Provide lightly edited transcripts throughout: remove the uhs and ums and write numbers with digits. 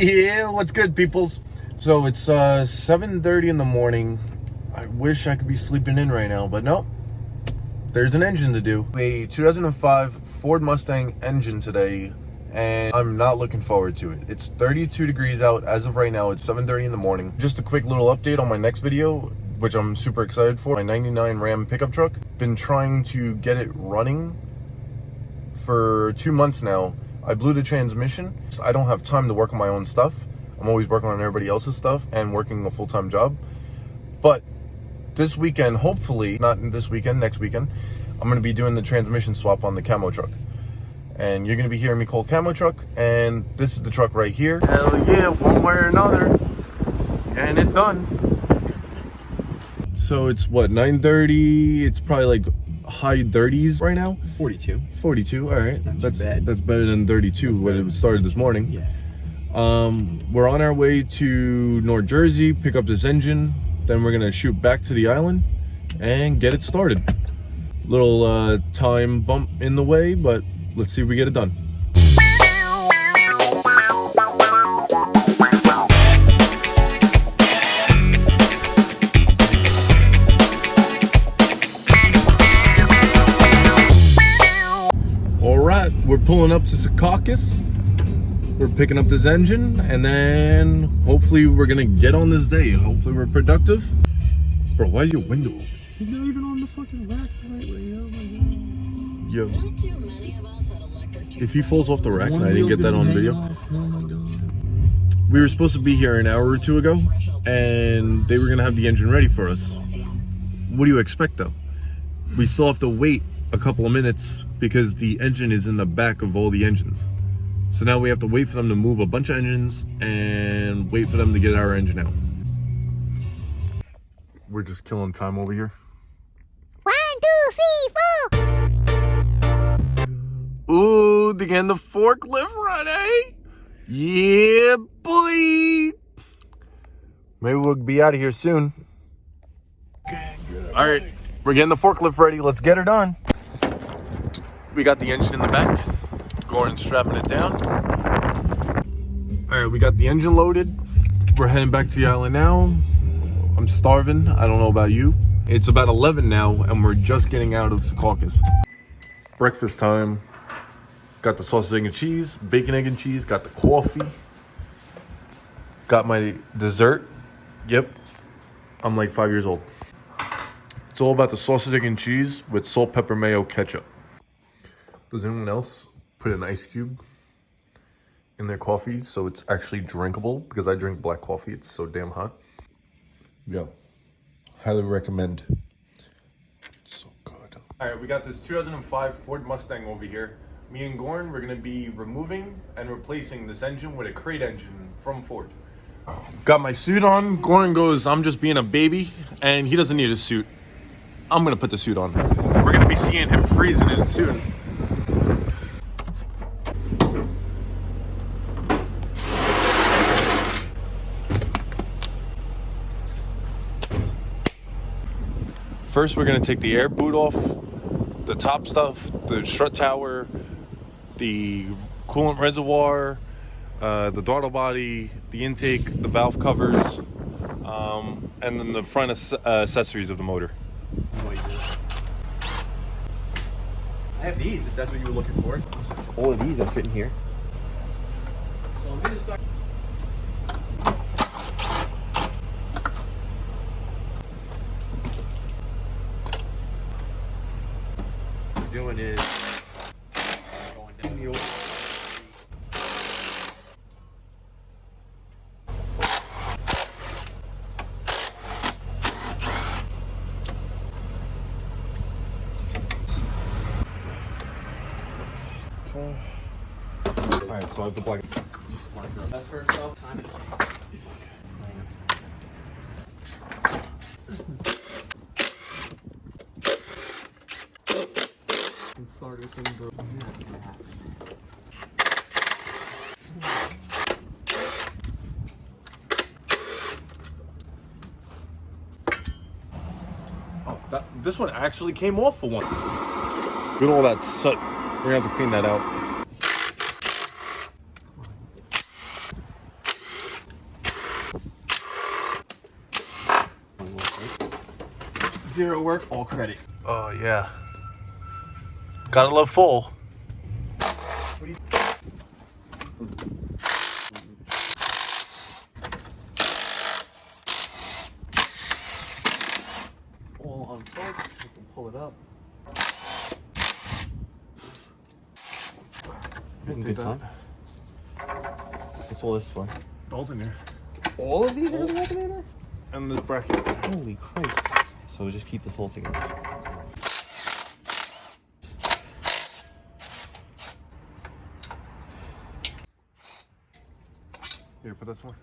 Yeah, what's good, peoples? So it's 7:30 in the morning. I wish I could be sleeping in right now, but no. There's an engine to do. A 2005 Ford Mustang engine today, and I'm not looking forward to it. It's 32 degrees out as of right now. It's 7:30 in the morning. Just a quick little update on my next video, which I'm super excited for. My 99 Ram pickup truck. Been trying to get it running for 2 months now. I blew the transmission. I don't have time to work on my own stuff. I'm always working on everybody else's stuff and working a full-time job. But this weekend, hopefully, not this weekend, next weekend, I'm going to be doing the transmission swap on the camo truck. And you're going to be hearing me call camo truck, and this is the truck right here. Hell yeah, one way or another. And it's done. So it's what, 9:30? It's probably like high 30s right now. 42. 42, all right. Not too bad. That's better than 32 when it started this morning. Yeah. We're on our way to North Jersey, pick up this engine, then we're gonna shoot back to the island and get it started. Little time bump in the way, but let's see if we get it done. We're pulling up to Secaucus. We're picking up this engine, and then hopefully we're gonna get on this day. Hopefully we're productive. Bro, why is your window open? He's not even on the fucking rack right way. Oh my god. Yo. If he falls off the rack and I didn't get that on video. Oh my god. We were supposed to be here an hour or two ago, and they were gonna have the engine ready for us. What do you expect though? We still have to wait a couple of minutes because the engine is in the back of all the engines. So now we have to wait for them to move a bunch of engines and wait for them to get our engine out. We're just killing time over here. 1, 2, 3, 4. Ooh, they getting the forklift ready. Yeah, boy. Maybe we'll be out of here soon. All right, we're getting the forklift ready. Let's get her done. We got the engine in the back. Gordon's strapping it down. All right, we got the engine loaded. We're heading back to the island now. I'm starving. I don't know about you. It's about 11 now, and we're just getting out of Secaucus. Breakfast time. Got the sausage, egg, and cheese, bacon, egg, and cheese. Got the coffee. Got my dessert. Yep, I'm like 5 years old. It's all about the sausage, egg, and cheese with salt, pepper, mayo, ketchup. Does anyone else put an ice cube in their coffee so it's actually drinkable? Because I drink black coffee, it's so damn hot. Yo, highly recommend. It's so good. All right, we got this 2005 Ford Mustang over here. Me and Gorn, we're gonna be removing and replacing this engine with a crate engine from Ford. Got my suit on. Gorn goes, I'm just being a baby, and he doesn't need a suit. I'm gonna put the suit on. We're gonna be seeing him freezing in it soon. First, we're gonna take the air boot off, the top stuff, the strut tower, the coolant reservoir, the throttle body, the intake, the valve covers, and then the front accessories of the motor. I have these if that's what you were looking for. All of these are fitting here. So I'm gonna start. Doing is going down the old. Alright, so I have to plug it. Just flies up. That's for itself. Time it. Started from broken. Oh, this one actually came off for one. Look at all that soot. We're gonna have to clean that out. Zero work, all credit. Oh yeah. Gotta love full. All on torque. You can pull it up. Good time. What's all this for? Alternator. All of these are the alternator? And this bracket. Holy Christ. So just keep this whole together. Here, put this one.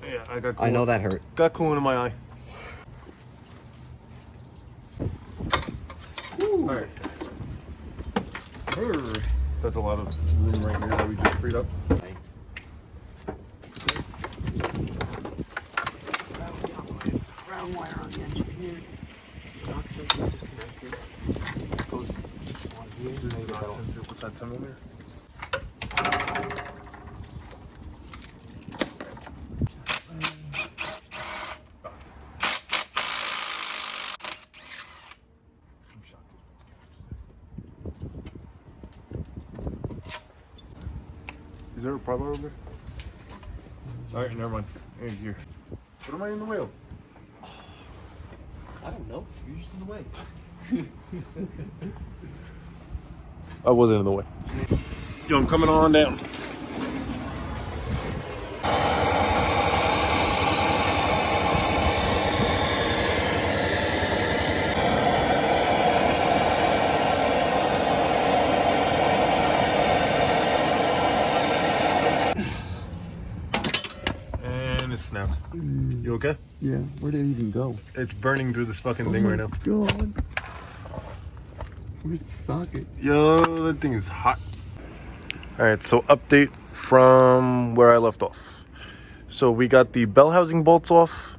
Yeah, I got. I know that hurt. Got coolant in my eye. All right. That's a lot of room right here that we just freed up. Ground wire on the engine here. Knock sensors disconnected. This goes on here. What's that 10 millimeter? Is there a pry bar over there? Alright, never mind. Here. What am I in the wheel? I don't know. You're just in the way. I wasn't in the way. Yo, I'm coming on down. And it snapped. You okay? Yeah, where did it even go? It's burning through this fucking thing right now. God. Where's the socket? Yo, that thing is hot. All right, so update from where I left off. So we got the bell housing bolts off.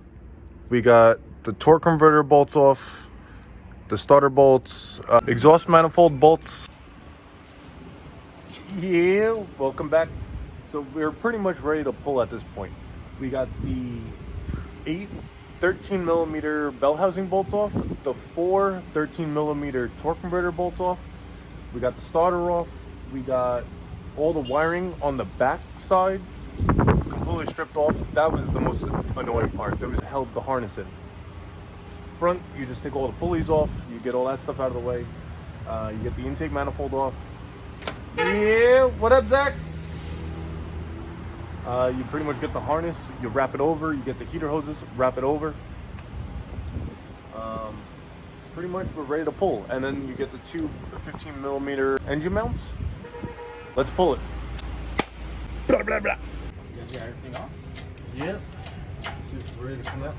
We got the torque converter bolts off. The starter bolts, exhaust manifold bolts. Yeah, welcome back. So we're pretty much ready to pull at this point. We got the 13 millimeter bell housing bolts off, the 13 millimeter torque converter bolts off. We got the starter off. We got all the wiring on the back side completely stripped off. That was the most annoying part. That was held the harness in. Front, you just take all the pulleys off. You get all that stuff out of the way. You get the intake manifold off. Yeah, what up, Zach? You pretty much get the harness, you wrap it over, you get the heater hoses, wrap it over. Pretty much we're ready to pull. And then you get the two 15 millimeter engine mounts. Let's pull it. Blah, blah, blah. You gotta get everything off? Yeah. See if it's ready to come out.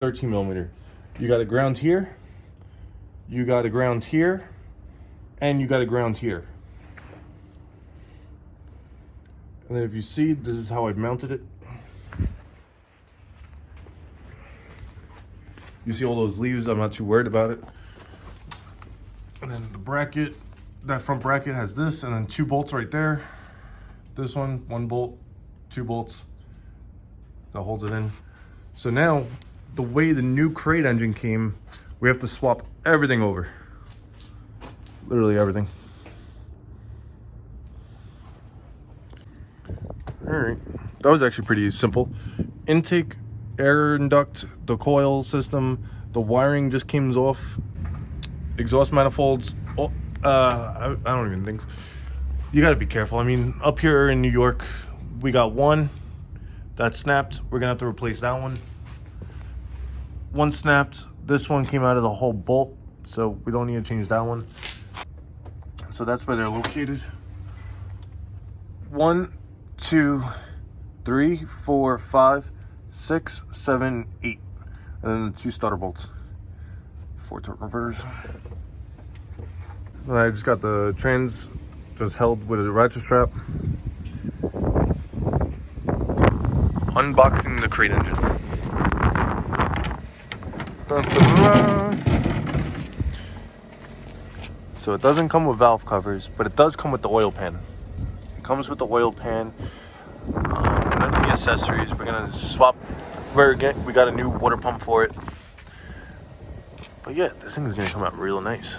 $13 millimeter. You got a ground here, you got a ground here, and you got a ground here. And then if you see, this is how I mounted it. You see all those leaves, I'm not too worried about it. And then the bracket, that front bracket has this, and then two bolts right there. This one bolt, two bolts that holds it in. So now, the way the new crate engine came, we have to swap everything over. Literally everything. All right, that was actually pretty simple. Intake, air duct, the coil system, the wiring just came off. Exhaust manifolds, I don't even think. You gotta be careful. I mean, up here in New York, we got one that snapped. We're gonna have to replace that one. One snapped. This one came out of the whole bolt, so we don't need to change that one. So that's where they're located. 1, 2, 3, 4, 5, 6, 7, 8. And then 2 starter bolts. 4 torque converters. And I just got the trans just held with a ratchet strap. Unboxing the crate engine. Dun, dun, dun. So it doesn't come with valve covers, but it does come with the oil pan. It comes with the oil pan. None of the accessories. We're gonna swap. We got a new water pump for it. But yeah, this thing is gonna come out real nice.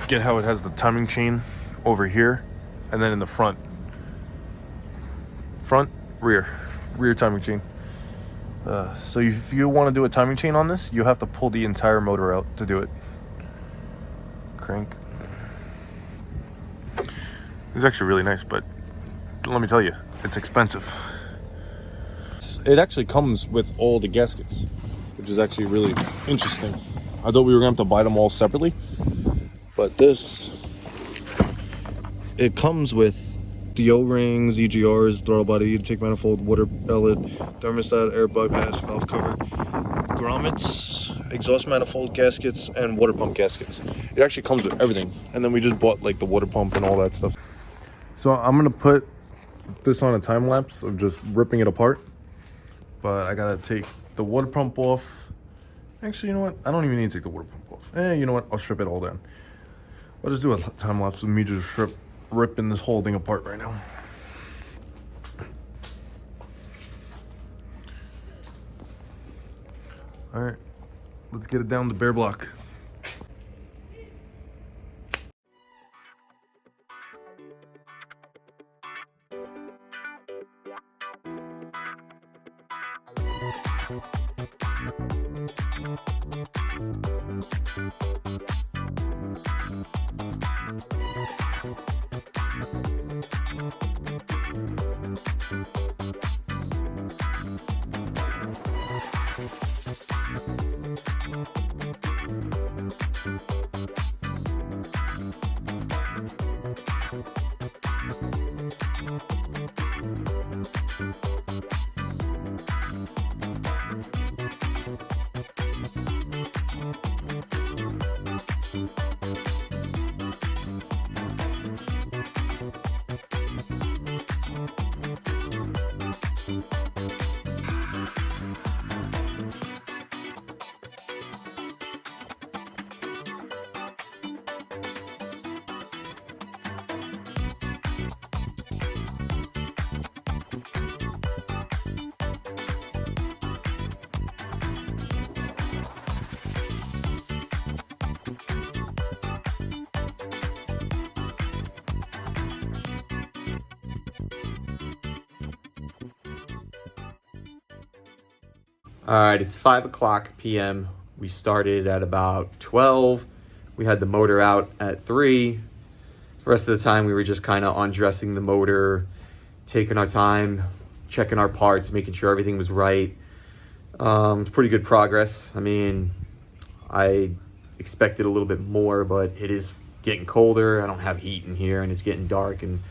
Get how it has the timing chain over here, and then in the front, rear timing chain. So if you want to do a timing chain on this, you have to pull the entire motor out to do it. Crank. It's actually really nice, but let me tell you, it's expensive. It actually comes with all the gaskets, which is actually really interesting. I thought we were gonna have to buy them all separately, but it comes with the O-rings, EGRs, throttle body, intake manifold, water pellet, thermostat, air bypass, valve cover, grommets, exhaust manifold gaskets, and water pump gaskets. It actually comes with everything. And then we just bought like the water pump and all that stuff. So I'm gonna put this on a time lapse of just ripping it apart. But I gotta take the water pump off. Actually, you know what? I don't even need to take the water pump off. You know what? I'll strip it all down. I'll just do a time lapse of me just ripping this whole thing apart right now. All right, let's get it down to bare block. All right, it's 5 o'clock p.m. We started at about 12. We had the motor out at 3. The rest of the time we were just kind of undressing the motor, taking our time, checking our parts, making sure everything was right. It's pretty good progress. I mean, I expected a little bit more, but it is getting colder. I don't have heat in here and it's getting dark, and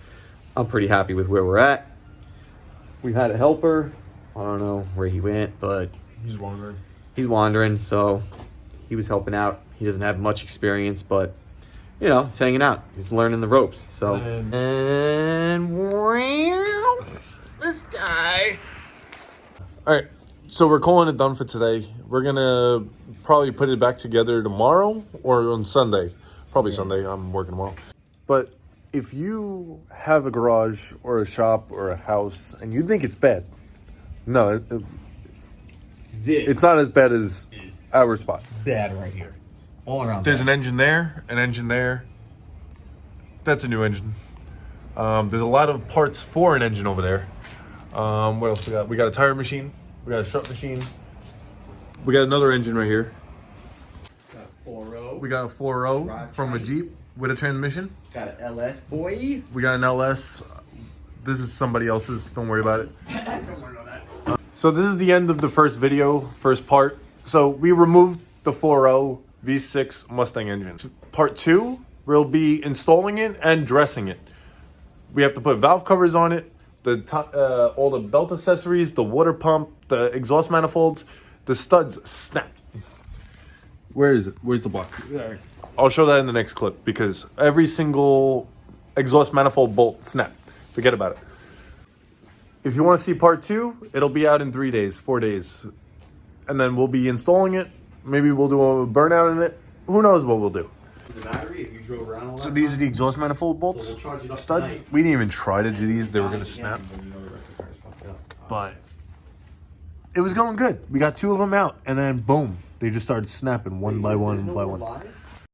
I'm pretty happy with where we're at. We had a helper. I don't know where he went, but He's wandering. He's wandering, so he was helping out. He doesn't have much experience, but, you know, he's hanging out. He's learning the ropes, so. And wow, this guy. All right, so we're calling it done for today. We're going to probably put it back together tomorrow or on Sunday. Probably Sunday. I'm working tomorrow. But if you have a garage or a shop or a house and you think it's bad, no, it's not as bad as our spot. Bad right here. All around. There's an engine there, an engine there. That's a new engine. There's a lot of parts for an engine over there. What else we got? We got a tire machine. We got a strut machine. We got another engine right here. Got a 4.0. We got a 4.0 from a Jeep with a transmission. Got an LS, boy. We got an LS. This is somebody else's. Don't worry about it. Don't worry about that. So this is the end of the first video, first part. So we removed the 4.0 V6 Mustang engine. Part 2 we'll be installing it and dressing it. We have to put valve covers on it, all the belt accessories, the water pump, the exhaust manifolds, the studs snapped. Where is it? Where's the block? I'll show that in the next clip because every single exhaust manifold bolt snapped. Forget about it. If you want to see part 2, it'll be out in 3 days, 4 days. And then we'll be installing it. Maybe we'll do a burnout in it. Who knows what we'll do. The battery, if you drove around all So these are the exhaust manifold bolts, we'll charge it up studs. tonight. We didn't even try to do these. They were going to snap. But it was going good. We got 2 of them out. And then boom, they just started snapping one by one by one.